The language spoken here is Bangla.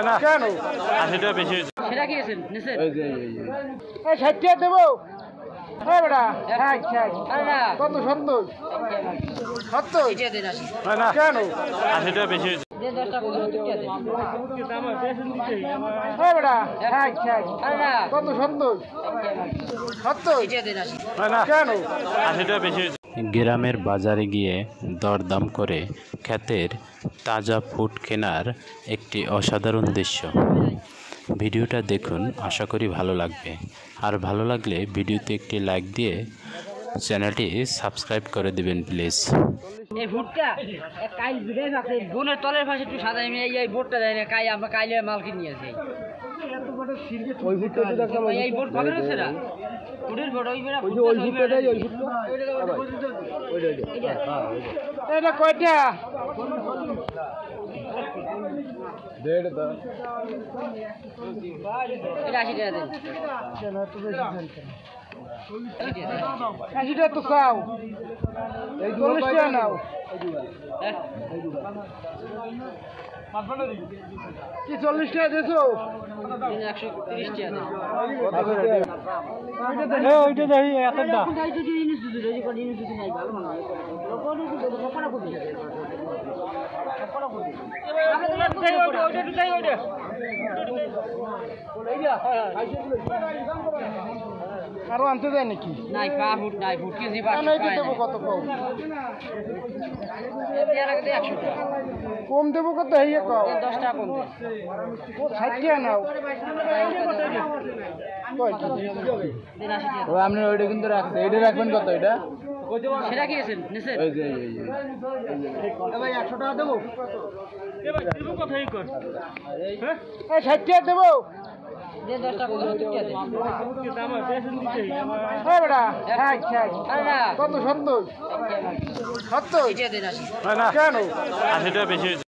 না কেন 80 টাকা বেশি হয়েছে। সেটা কি আছেন নিছেন? এই 60 টাকা দেবো হ্যাঁ বেটা আরে না কত 70 70 এটা দেন আসি না কেন 80 টাকা বেশি হয়েছে। যে 10 টাকা 70 টাকা দেন হ্যাঁ বেটা আরে না কত 70 70 এটা দেন আসি না কেন 80 টাকা বেশি হয়েছে। গ্রামের বাজারে গিয়ে দরদাম করে ক্ষেতের তাজা ফুড কেনার একটি অসাধারণ দৃশ্য। ভিডিওটা দেখুন, আশা করি ভালো লাগবে। আর ভালো লাগলে ভিডিওতে একটি লাইক দিয়ে চ্যানেলটি সাবস্ক্রাইব করে দিবেন প্লিজ। এই ভুট্টা এক কাইল ভিড়ে আছে বোনের তলের পাশে একটু সাদা আমি এই ভুট্টা দেয় না কাই আমরা কাইলে মাল কিনে নিয়ে আসি ওই ভুট্টা তো দেখলাম এই ভোট পাবেন আছে না ভোটের ভোট ওই বেড়া ওই ভুট্টা দেয় ওই এটা কয়টা দেড় দা এটা 80 টাকা দেন 80 টাকা তো চাও এই 40 টাকা নাও কি 40 টাকা দিছো 130 টাকা দেন ওইটা দেখি এতটা আরো আনতে যায় নাকি নাই পা ফুট নাই ফুট কেজি পাঁচশো না এটা দেবো কত কম কম দেবো কত হইয়া কও 10 টাকা কম দেন 60 টাকা নাও কয় কি দেন 80 টাকা ও আপনি ওইটা কিন্তু রাখছে এটা রাখবেন কত এটা সেটা কি আছেন নিছেন? এই যে ভাই 100 টাকা দেবো এ ভাই দিব কথাই কর। হ্যাঁ এই 60 টাকা দেবো যে 10 টাকা 70 টাকা দেন কিন্তু আমার বেশি দিতেই আমার হ্যাঁ বেটা আরে না কত 70 70 এটা দেন আসি না কেন 80 টাকা বেশি হয়েছে।